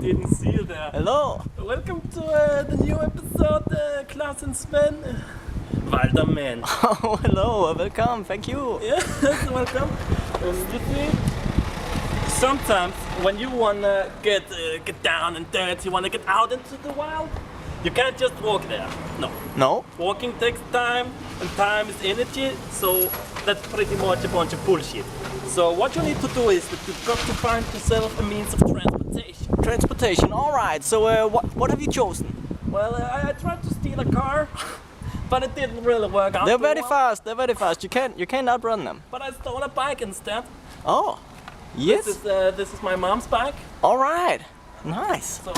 didn't see you there. Hello. Welcome to the new episode, Klaus and Svenn. Walderman. Oh, hello. Welcome. Thank you. Yes, welcome. You see, sometimes when you wanna get down and dirty, you wanna get out into the wild, you can't just walk there. No. No? Walking takes time, and time is energy, so that's pretty much a bunch of bullshit. So what you need to do is that you've got to find yourself a means of transportation. Transportation. All right. So what have you chosen? Well, I tried to steal a car, but it didn't really work out. They're very fast. They're very fast. You can't outrun them. But I stole a bike instead. Oh. Yes. This is my mom's bike. All right. Nice. So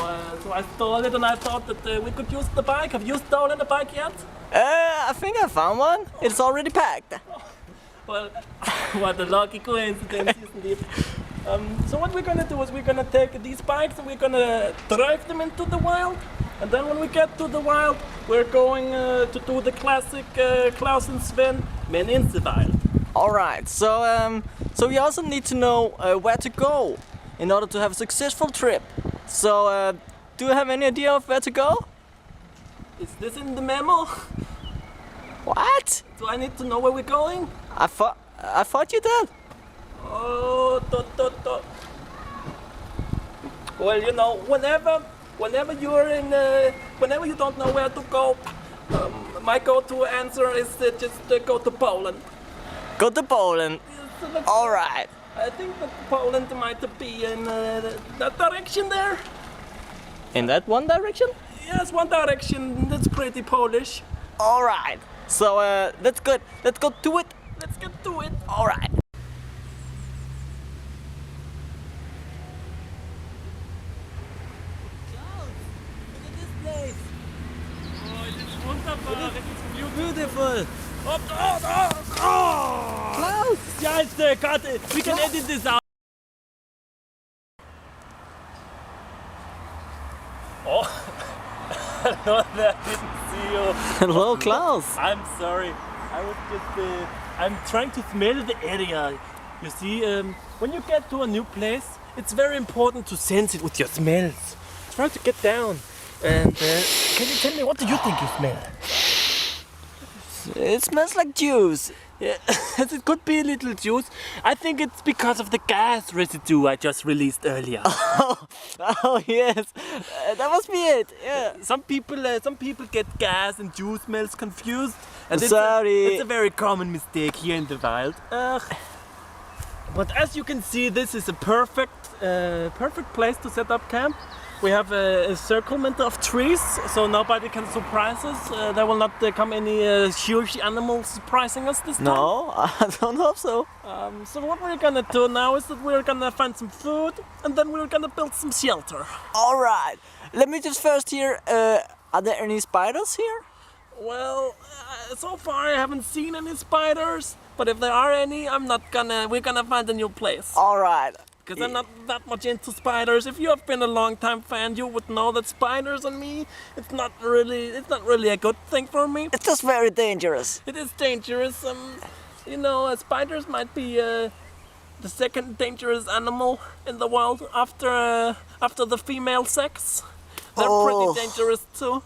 I stole it, and I thought that we could use the bike. Have you stolen a bike yet? I think I found one. It's already packed. Well, what a lucky coincidence, isn't it? So what we're gonna do is we're gonna take these bikes and we're gonna drive them into the wild. And then when we get to the wild, we're going to do the classic Klaus and Svenn Men in the Wild. All right. So we also need to know where to go in order to have a successful trip. So do you have any idea of where to go? Is this in the memo? What? Do I need to know where we're going? I thought you did. Oh, Well, you know, whenever you're in, whenever you don't know where to go, my go-to answer is just go to Poland. Go to Poland. All right. I think that Poland might be in that direction there. In that one direction? Yes, one direction. That's pretty Polish. All right. So that's good. Let's go to it. Let's get to it. All right. Klaus, look at this place. Oh, it's wunderbar. It's Beautiful. Oh! Klaus. Yes, cut it. We can edit this out. Oh, hello there. Didn't see you. Hello, Klaus. I'm sorry. I was just. I'm trying to smell the area. You see, when you get to a new place, it's very important to sense it with your smells. Try to get down. And can you tell me, what do you think you smell? It smells like juice. Yeah, it could be a little juice. I think it's because of the gas residue I just released earlier. Oh yes, that must be it. Yeah. Some people get gas and juice smells confused. And Sorry. It's a very common mistake here in the wild. But as you can see, this is a perfect place to set up camp. We have a encirclement of trees, so nobody can surprise us. There will not come any huge animals surprising us this time. No, I don't hope so. So what we're gonna do now is that we're gonna find some food, and then we're gonna build some shelter. All right. Let me just first hear. Are there any spiders here? Well, so far I haven't seen any spiders, but if there are any, we're gonna find a new place. All right. Because I'm not that much into spiders. If you have been a long time fan, you would know that spiders on me, it's not really a good thing for me. It's just very dangerous. It is dangerous. You know, spiders might be the second dangerous animal in the world after the female sex. They're pretty dangerous too.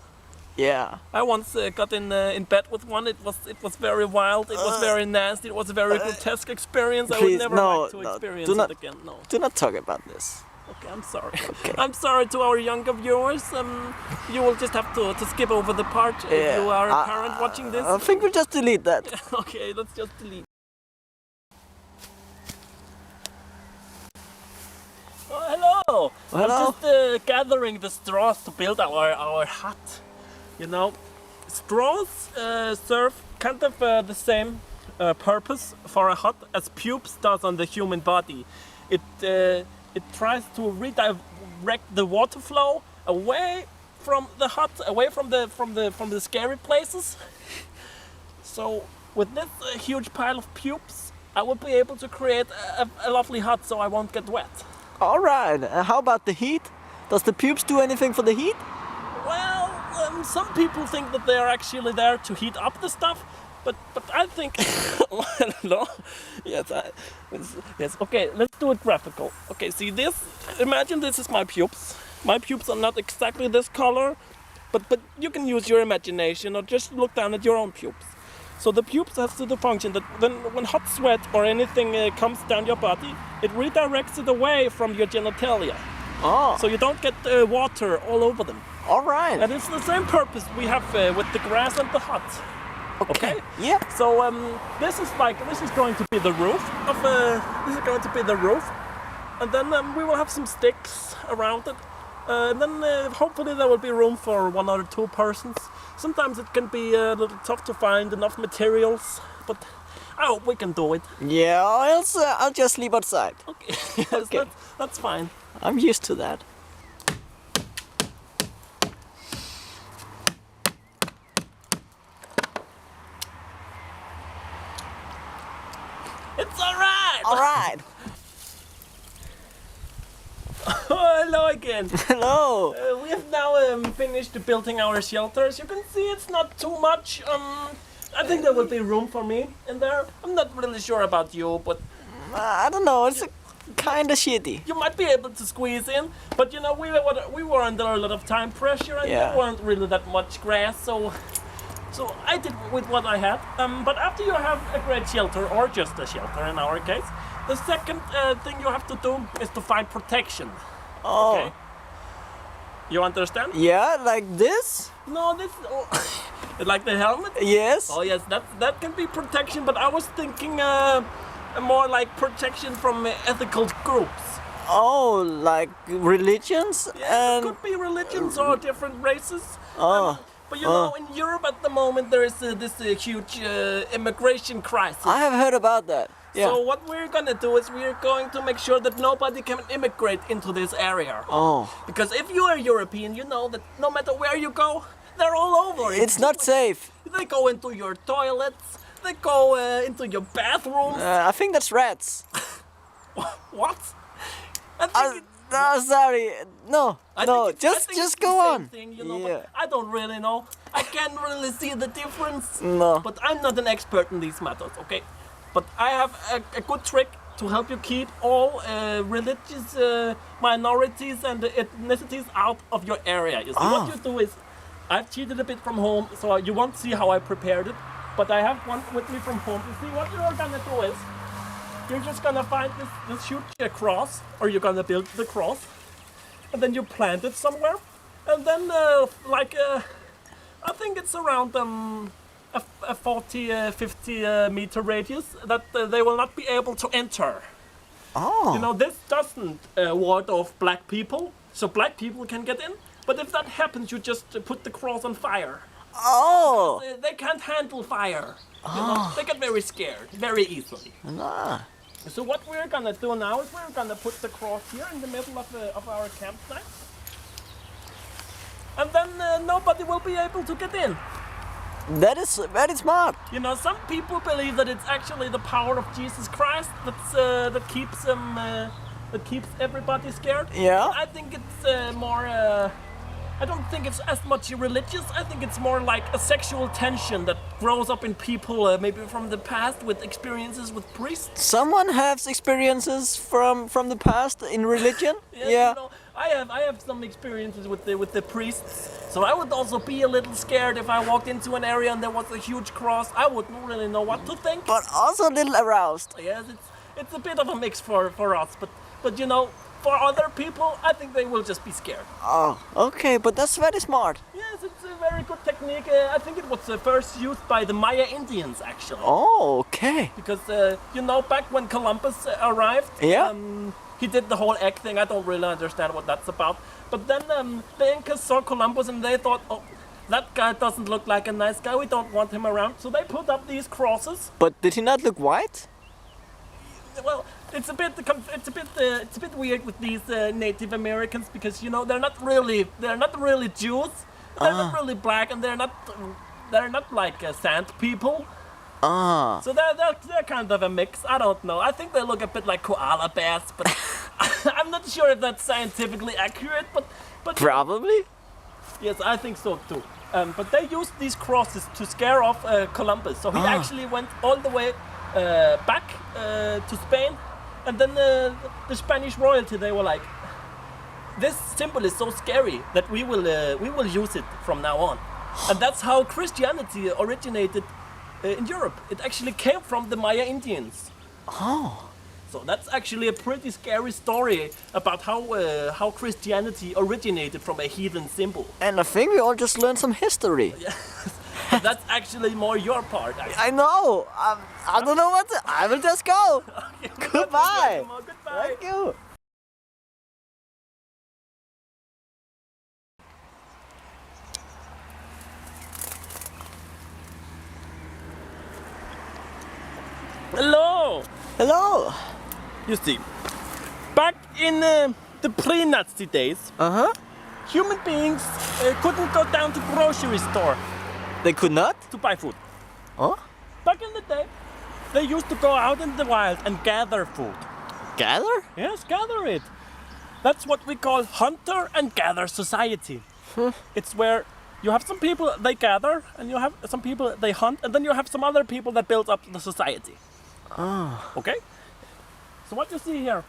Yeah. I once got in bed with one. It was very wild. It was very nasty. It was a very grotesque experience. I would never like to experience it again. No. Do not talk about this. Okay, I'm sorry. Okay. I'm sorry to our younger viewers. You will just have to skip over the part if you are a parent watching this. I think we'll just delete that. Okay, let's just delete. Oh, hello. Hello. I'm just gathering the straws to build our hut. You know, straws serve kind of the same purpose for a hut as pubes does on the human body. It tries to redirect the water flow away from the hut, away from the scary places. So with this huge pile of pubes, I will be able to create a lovely hut so I won't get wet. All right. How about the heat? Does the pubes do anything for the heat? Well, some people think that they are actually there to heat up the stuff, but I think no. Yes, yes. Okay, let's do it graphical. Okay, see this? Imagine this is my pubes. My pubes are not exactly this color, but you can use your imagination or just look down at your own pubes. So the pubes has the function that when hot sweat or anything comes down your body, it redirects it away from your genitalia. Oh. So you don't get water all over them. All right. And it's the same purpose we have with the grass and the hut. Okay. Yeah. So this is going to be the roof of this is going to be the roof, and then we will have some sticks around it. And then hopefully there will be room for 1 or 2 persons. Sometimes it can be a little tough to find enough materials, but I hope we can do it. Yeah, or else I'll just sleep outside. Okay, yes, Okay. That's fine. I'm used to that. It's all right. All right. Oh, hello again. Hello. We have now finished building our shelter. As you can see, it's not too much. I think there will be room for me in there. I'm not really sure about you, but I don't know. It's kind of shitty. you might be able to squeeze in. But you know, we were under a lot of time pressure, and Yeah. there weren't really that much grass, so I did with what I had. But after you have a great shelter, or just a shelter in our case, the second thing you have to do is to find protection. Oh. Okay? You understand? Yeah, like this? No, this. Oh, like the helmet? Yes. Oh yes, that can be protection, but I was thinking more like protection from ethical groups. Oh, like religions Yeah, it and could be religions or different races. oh. But you know, in Europe at the moment there is this huge immigration crisis. I have heard about that. Yeah. So what we're gonna do is we're going to make sure that nobody can immigrate into this area. Oh. Because if you are European, you know that no matter where you go, they're all over. It's not safe. They go into your toilets. They go into your bathrooms. I think that's rats. What? I think it- No, sorry. No. I No, think it's- I think just it's go the same on. thing, you know, Yeah. but I don't really know. I can't really see the difference. No. But I'm not an expert in these matters, okay? But I have a good trick to help you keep all religious minorities and ethnicities out of your area. You see, what you do is, I've cheated a bit from home, so you won't see how I prepared it. But I have one with me from home. You see, what you're gonna do is, you're just gonna find this huge cross, or you're gonna build the cross, and then you plant it somewhere, and then I think it's around a 40-50 meter radius that they will not be able to enter. Oh. You know, this doesn't ward off black people, so black people can get in. But if that happens, you just put the cross on fire. Oh. They can't handle fire. You know, they get very scared very easily. Ah. So what we're gonna do now is we're gonna put the cross here in the middle of our campsite. And then nobody will be able to get in. That is very smart. You know, some people believe that it's actually the power of Jesus Christ that keeps them, that keeps everybody scared. Yeah. I think it's more. I don't think it's as much religious. I think it's more like a sexual tension that grows up in people, maybe from the past with experiences with priests. Someone has experiences from the past in religion. Yes, Yeah. You know, I have some experiences with the priests. So I would also be a little scared if I walked into an area and there was a huge cross. I wouldn't really know what to think. But also a little aroused. Yes, it's a bit of a mix for us, but you know, for other people, I think they will just be scared. Oh, okay, but that's very smart. Yes, it's a very good technique. I think it was first used by the Maya Indians, actually. Oh, okay. Because, you know, back when Columbus arrived, Yeah. he did the whole egg thing. I don't really understand what that's about. But then the Incas saw Columbus and they thought, oh, that guy doesn't look like a nice guy. We don't want him around. So they put up these crosses. But did he not look white? Well, it's a bit weird with these Native Americans because you know they're not really Jews. They're not really black, and they're not like sand people. Ah. So they're kind of a mix. I don't know. I think they look a bit like koala bears, but I'm not sure if that's scientifically accurate. But Probably. yes, I think so too. But they used these crosses to scare off Columbus. So he actually went all the way back to Spain, and then the Spanish royalty, they were like, this symbol is so scary that we will use it from now on. And that's how Christianity originated in Europe. It actually came from the Maya Indians. Oh. So that's actually a pretty scary story about how Christianity originated from a heathen symbol. And I think we all just learned some history. But that's actually more your part. I know. I don't know what to... I will just go. Okay, Goodbye. Goodbye. Thank you. Hello. Hello. You see, back in the pre-Nazi days, human beings couldn't go down to grocery store They could not? to buy food. Oh? Back in the day, they used to go out in the wild and gather food. Gather? Yes, gather it. That's what we call hunter and gather society. It's where you have some people they gather, and you have some people they hunt, and then you have some other people that build up the society. Okay? So what you see here,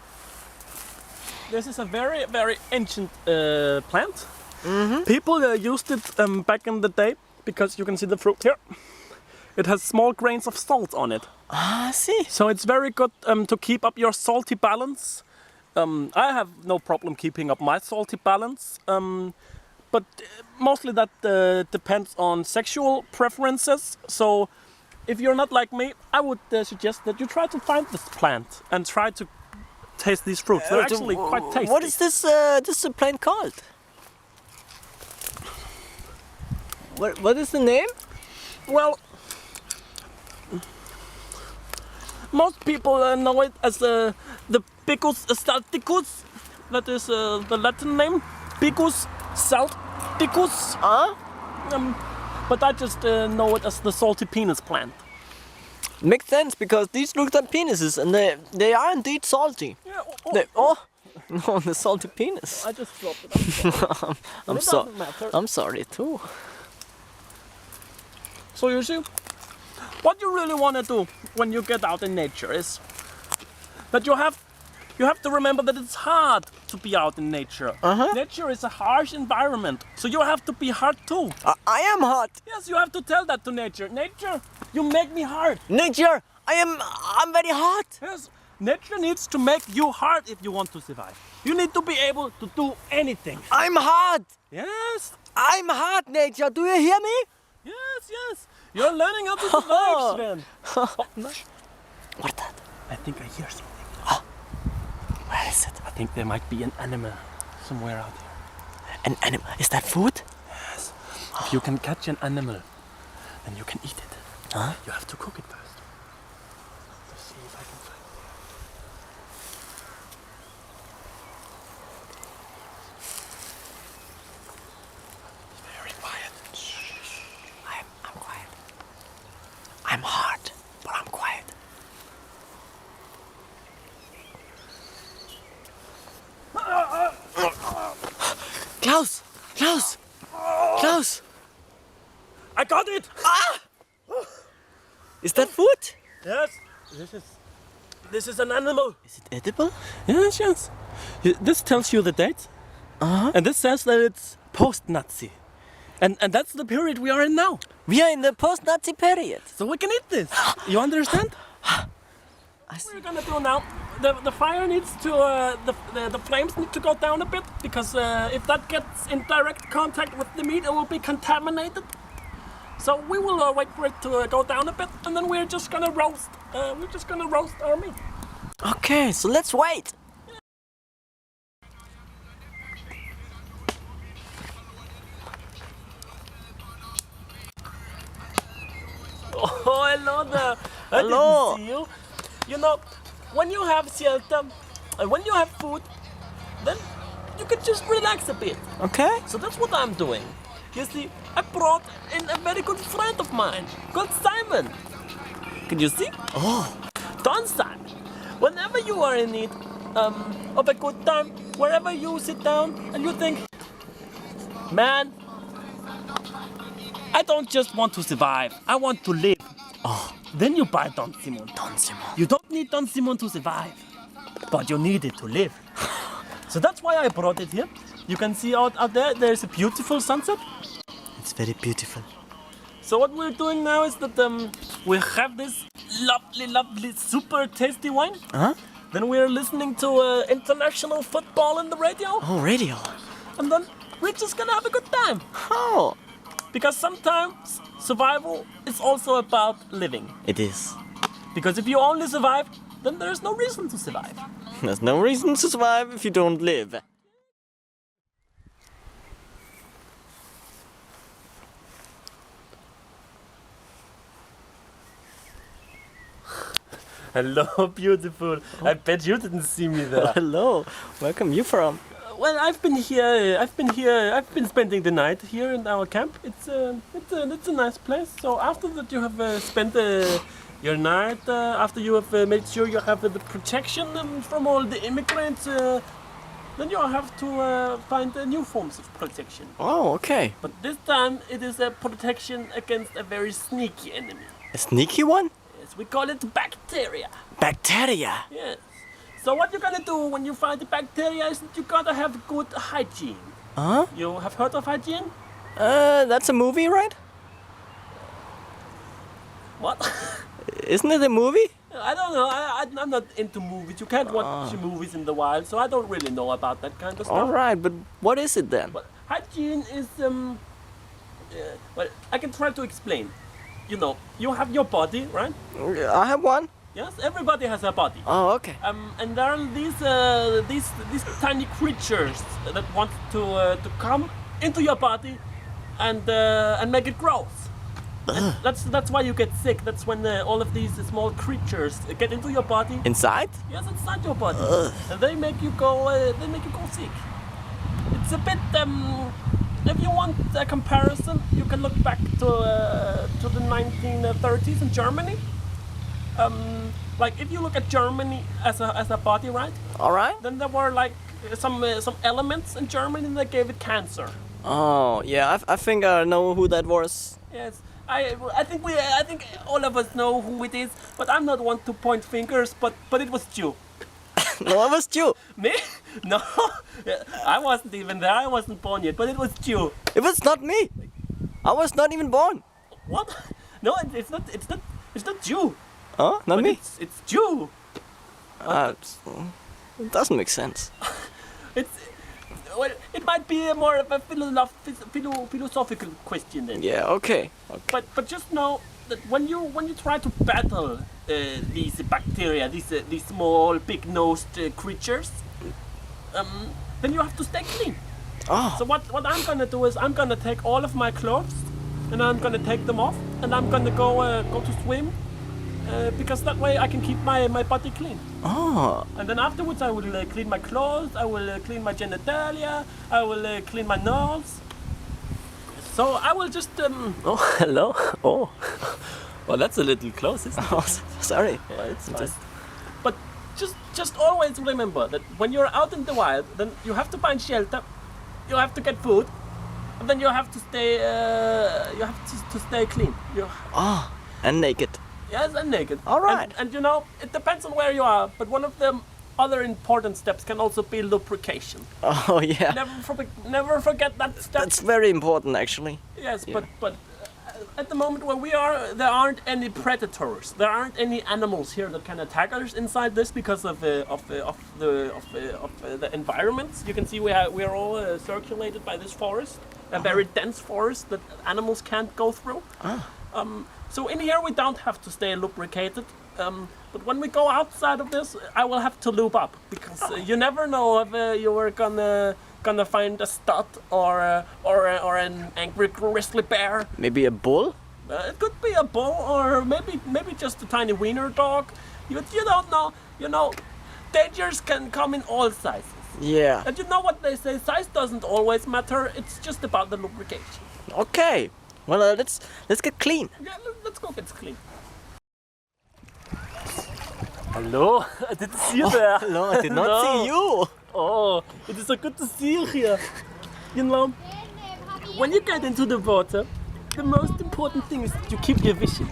this is a very, very ancient plant. People used it back in the day because you can see the fruit here. It has small grains of salt on it. I see. So it's very good to keep up your salty balance. I have no problem keeping up my salty balance. But mostly that depends on sexual preferences. So if you're not like me, I would suggest that you try to find this plant and try to taste these fruits. They're actually quite tasty. What is this plant called? What is the name? Well, most people know it as the Picus salticus. That is the Latin name. Picus salticus. But I just know it as the salty penis plant. Makes sense because these look like penises and they are indeed salty. Yeah, No, the salty penis. I just dropped it. I'm sorry too. So you see, what you really want to do when you get out in nature is that you have to remember that it's hard to be out in nature. Nature is a harsh environment, so you have to be hard too. I am hot. Yes, you have to tell that to nature. Nature, you make me hard. Nature, I'm very hot. Yes, nature needs to make you hard if you want to survive. You need to be able to do anything. I'm hot. Yes. I'm hot, nature. Do you hear me? Yes, yes. You're learning how to survive, Sven. Oh, no. What's that? I think I hear something. Where is it? I think there might be an animal somewhere out here. An animal? Is that food? Yes. If you can catch an animal, then you can eat it. Huh? You have to cook it first. Let's see if I can find it. Very quiet. Shh. I'm quiet. I'm hot, but I'm quiet. Klaus! Klaus! Klaus! I got it! Is that food? Yes. This is an animal. Is it edible? Yes, yes. This tells you the date. And this says that it's post-Nazi. And that's the period we are in now. We are in the post-Nazi period. So we can eat this. You understand? What we're gonna do now, the fire needs to, the flames need to go down a bit because if that gets in direct contact with the meat, it will be contaminated. So we will wait for it to go down a bit, and then we're just gonna roast. We're just gonna roast our meat. Okay, so let's wait. Oh, hello there. Hello. I didn't see you. You know, when you have shelter, and when you have food, then you can just relax a bit. Okay. So that's what I'm doing. You see, I brought in a very good friend of mine called Simon. Can you see? Oh. Don Simon. Whenever you are in need of a good time, wherever you sit down and you think, man, I don't just want to survive, I want to live. Oh. Then you buy Don Simon. Don Simon. You don't need Don Simon to survive, but you need it to live. So that's why I brought it here. You can see out there, there's a beautiful sunset. It's very beautiful. So what we're doing now is that we have this lovely, super tasty wine. Huh? Then we're listening to international football in the radio. Oh, radio. And then we're just gonna have a good time. Oh. Because sometimes survival is also about living. It is. Because if you only survive, then there's no reason to survive. There's no reason to survive if you don't live. Hello, beautiful. I bet you didn't see me there. Hello. Where come you from? Well, I've been spending the night here in our camp. It's a nice place. So after that you have spent your night, after you have made sure you have the protection from all the immigrants, then you have to find new forms of protection. Oh, okay. But this time it is a protection against a very sneaky enemy. A sneaky one? Yes, we call it bacteria. Bacteria. Yes. So what you're gonna do when you find the bacteria is that you gotta have good hygiene. Huh? You have heard of hygiene? That's a movie, right? What? Isn't it a movie? I don't know. I'm not into movies. You can't watch movies in the wild, so I don't really know about that kind of stuff. All right, but what is it then? But hygiene is well, I can try to explain. You know, you have your body, right? I have one. Yes, everybody has a body. Oh, okay. And there are these tiny creatures that want to come into your body and make it grow. And that's why you get sick. That's when all of these small creatures get into your body. Inside? Yes, inside your body, and they make you go sick. It's a bit. If you want a comparison, you can look back to the 1930s in Germany. Like if you look at Germany as a body, right? All right. Then there were like some elements in Germany that gave it cancer. Oh, yeah. I think I know who that was. Yes. I think all of us know who it is, but I'm not one to point fingers. But it was you. No, it was you. Me? No, I wasn't even there. I wasn't born yet. But it was you. It was not me. I was not even born. What? No, it's not. It's not you. Huh? Not But me. It's you. It doesn't make sense. Well, it might be more of a philosophical question then. Yeah. Okay. But just know that when you try to battle these bacteria, these small big-nosed creatures, then you have to stay clean. Oh. So what I'm gonna do is I'm gonna take all of my clothes and I'm gonna take them off and I'm gonna go to swim because that way I can keep my body clean. Oh. And then afterwards I will clean my clothes, I will clean my genitalia, I will clean my nose. So I will just Oh, hello. Oh. Well, that's a little close, isn't it? Oh, sorry. Yeah, it's fine. But just always remember that when you're out in the wild, then you have to find shelter, you have to get food, and then you have to stay clean. Oh, and naked. Yes, and naked. All right. And you know, it depends on where you are, but one of the other important steps can also be lubrication. Oh, yeah. Never forget that step. That's very important, actually. Yes, Yeah. but at the moment where we are, there aren't any predators. There aren't any animals here that can attack us inside this because of the environment. You can see we are all circulated by this forest, a very dense forest that animals can't go through. So in here we don't have to stay lubricated. But when we go outside of this, I will have to lube up because you never know if you were gonna find a stud or an angry grizzly bear. Maybe a bull? It could be a bull or maybe just a tiny wiener dog. You don't know. You know, dangers can come in all sizes. Yeah. And you know what they say? Size doesn't always matter. It's just about the lubrication. Okay. Well, let's get clean. Yeah, let's go get clean. Hello, I didn't see you there. Hello, I did not No. see you. Oh, it is so good to see you here. You know, when you get into the water, the most important thing is that you keep your vision.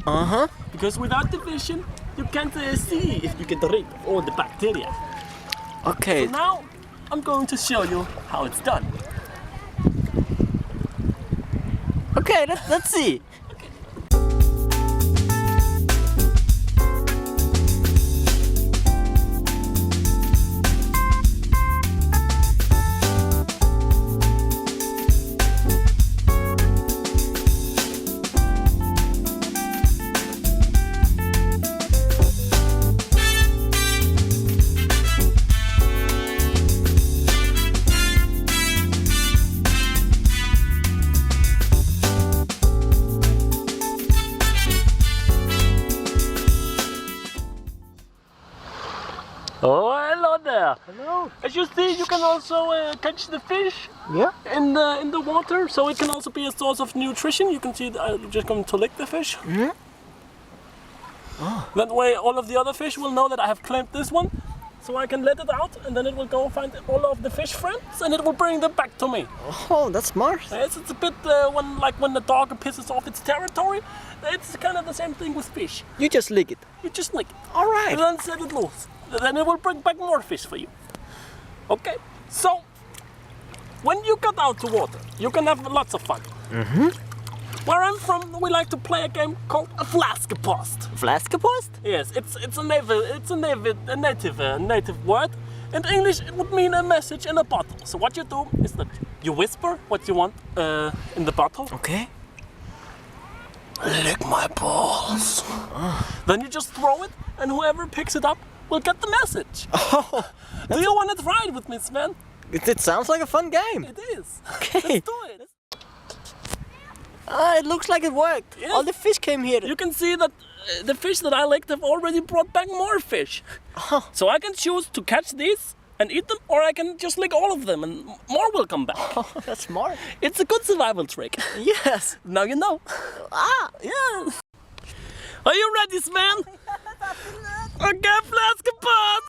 Uh-huh. Because without the vision, you can't see if you get rid of all the bacteria. Okay. So now, I'm going to show you how it's done. Okay, let's see. Oh, hello there. Hello. As you see, you can also catch the fish Yeah. in the water, so it can also be a source of nutrition. You can see that I'm just going to lick the fish. Mm-hmm. That way, all of the other fish will know that I have claimed this one, so I can let it out, and then it will go find all of the fish friends, and it will bring them back to me. Oh, that's smart. Yes, it's a bit when the dog pisses off its territory. It's kind of the same thing with fish. You just lick it. You just lick it. All right. And then set it loose. Then it will bring back more fish for you. Okay, so when you get out to water, you can have lots of fun. Mm-hmm. Where I'm from, we like to play a game called a flaskpost. Flaskpost? Yes, it's a native word. In English, it would mean a message in a bottle. So what you do is that you whisper what you want in the bottle. Okay. Lick my balls. Then you just throw it, and whoever picks it up will get the message. Oh, Do you want to try it with me, Sven? it sounds like a fun game. It is. Okay. Let's do it. It looks like it worked. Yes. All the fish came here. You can see that the fish that I licked have already brought back more fish. Oh. So I can choose to catch these and eat them, or I can just lick all of them and more will come back. Oh, that's smart. It's a good survival trick. Yes. Now you know. Yeah. Are you ready, Sven? Okay, flask apart.